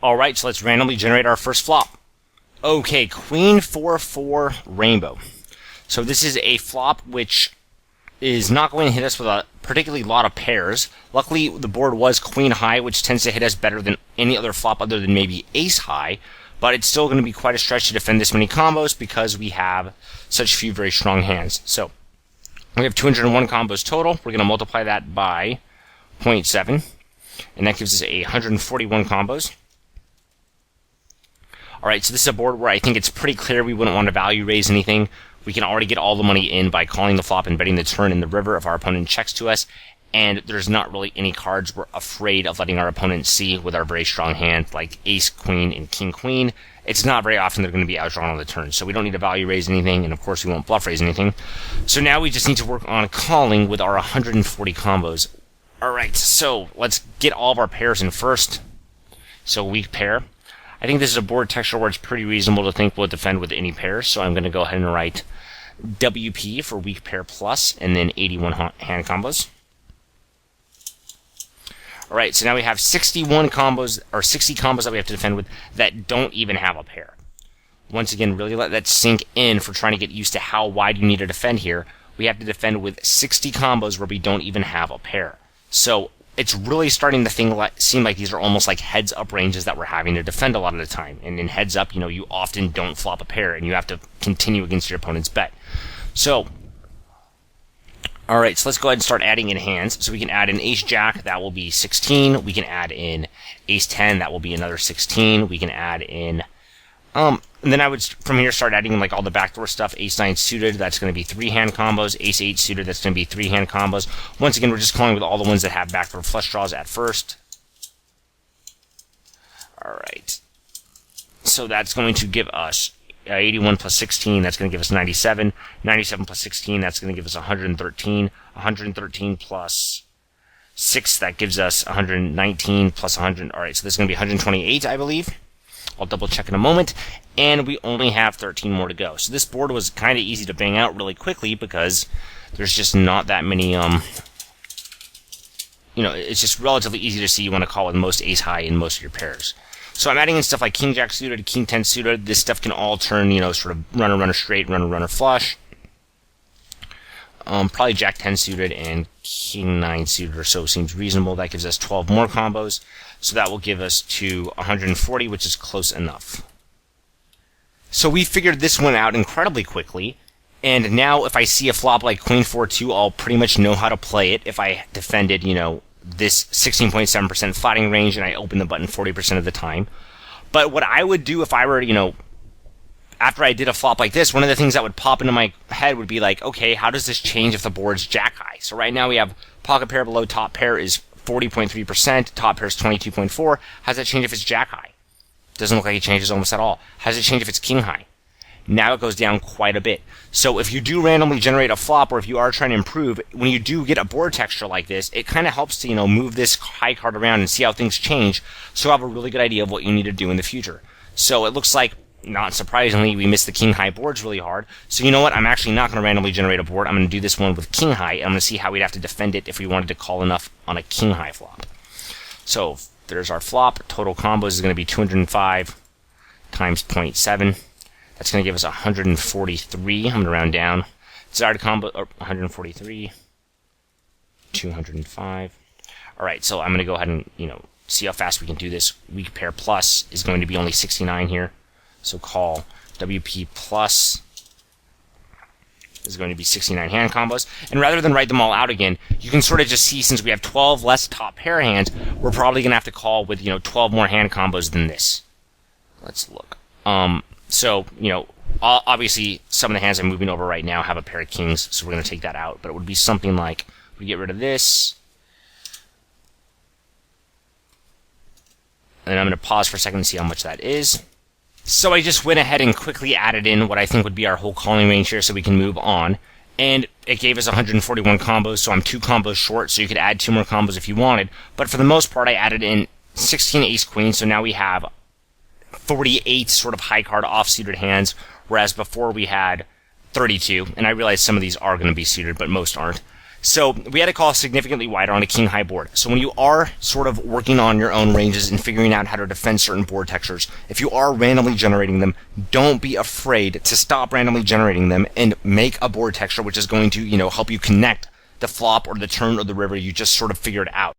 Alright, so let's randomly generate our first flop. Okay, Queen 4-4 Rainbow. So this is a flop which is not going to hit us with a particularly lot of pairs. Luckily, the board was Queen High, which tends to hit us better than any other flop other than maybe Ace High. But it's still going to be quite a stretch to defend this many combos because we have such few very strong hands. So we have 201 combos total. We're going to multiply that by 0.7. And that gives us 141 combos. Alright, so this is a board where I think it's pretty clear we wouldn't want to value raise anything. We can already get all the money in by calling the flop and betting the turn in the river if our opponent checks to us. And there's not really any cards we're afraid of letting our opponent see with our very strong hand, like Ace, Queen, and King, Queen. It's not very often they're going to be outdrawn on the turn, so we don't need to value raise anything, and of course we won't bluff raise anything. So now we just need to work on calling with our 140 combos. Alright, so let's get all of our pairs in first. So weak pair. I think this is a board texture where it's pretty reasonable to think we'll defend with any pairs, so I'm going to go ahead and write WP for weak pair plus, and then 81 hand combos. Alright, so now we have 61 combos, or 60 combos that we have to defend with that don't even have a pair. Once again, really let that sink in for trying to get used to how wide you need to defend here. We have to defend with 60 combos where we don't even have a pair. So it's really starting to seem like these are almost like heads-up ranges that we're having to defend a lot of the time. And in heads-up, you often don't flop a pair, and you have to continue against your opponent's bet. So, alright, so let's go ahead and start adding in hands. So we can add in Ace-Jack, that will be 16. We can add in Ace-10, that will be another 16. We can add in... and then I would, from here, start adding in like all the backdoor stuff. Ace-9 suited, that's going to be 3-hand combos. Ace-8 suited, that's going to be 3-hand combos. Once again, we're just calling with all the ones that have backdoor flush draws at first. Alright. So that's going to give us 81 plus 16, that's going to give us 97. 97 plus 16, that's going to give us 113. 113 plus 6, that gives us 119 plus 100. Alright, so this is going to be 128, I believe. I'll double check in a moment. And we only have 13 more to go. So this board was kind of easy to bang out really quickly because there's just not that many, it's just relatively easy to see you want to call with most ace high in most of your pairs. So I'm adding in stuff like King Jack suited, King 10 suited. This stuff can all turn, sort of runner straight, runner flush. Probably Jack 10 suited and King 9 suited or so seems reasonable. That gives us 12 more combos. So that will give us to 140, which is close enough. So we figured this one out incredibly quickly. And now if I see a flop like Queen 4-2, I'll pretty much know how to play it if I defended, this 16.7% flatting range and I open the button 40% of the time. But what I would do if I were, after I did a flop like this, one of the things that would pop into my head would be like, okay, how does this change if the board's jack high? So right now we have pocket pair below top pair is 40.3%, top pair is 22.4. How does that change if it's jack high? Doesn't look like it changes almost at all. How does it change if it's king high? Now it goes down quite a bit. So if you do randomly generate a flop, or if you are trying to improve, when you do get a board texture like this, it kind of helps to, move this high card around and see how things change, so you have a really good idea of what you need to do in the future. So it looks like, not surprisingly, we missed the king high boards really hard. So you know what? I'm actually not going to randomly generate a board. I'm going to do this one with king high, and I'm going to see how we'd have to defend it if we wanted to call enough on a king high flop. So there's our flop. Total combos is going to be 205 times 0.7. That's going to give us 143. I'm going to round down. Desired combo, 143. 205. Alright, so I'm going to go ahead and, see how fast we can do this. Weak pair plus is going to be only 69 here. So call WP plus is going to be 69 hand combos. And rather than write them all out again, you can sort of just see, since we have 12 less top pair hands, we're probably going to have to call with, 12 more hand combos than this. Let's look. So, obviously some of the hands I'm moving over right now have a pair of kings, so we're going to take that out. But it would be something like, we get rid of this. And I'm going to pause for a second and see how much that is. So I just went ahead and quickly added in what I think would be our whole calling range here so we can move on. And it gave us 141 combos, so I'm 2 combos short, so you could add 2 more combos if you wanted. But for the most part, I added in 16 ace-queen, so now we have 48 sort of high card off-suited hands, whereas before we had 32. And I realize some of these are going to be suited, but most aren't. So we had to call significantly wider on a king high board. So when you are sort of working on your own ranges and figuring out how to defend certain board textures, if you are randomly generating them, don't be afraid to stop randomly generating them and make a board texture which is going to, help you connect the flop or the turn or the river you just sort of figured out.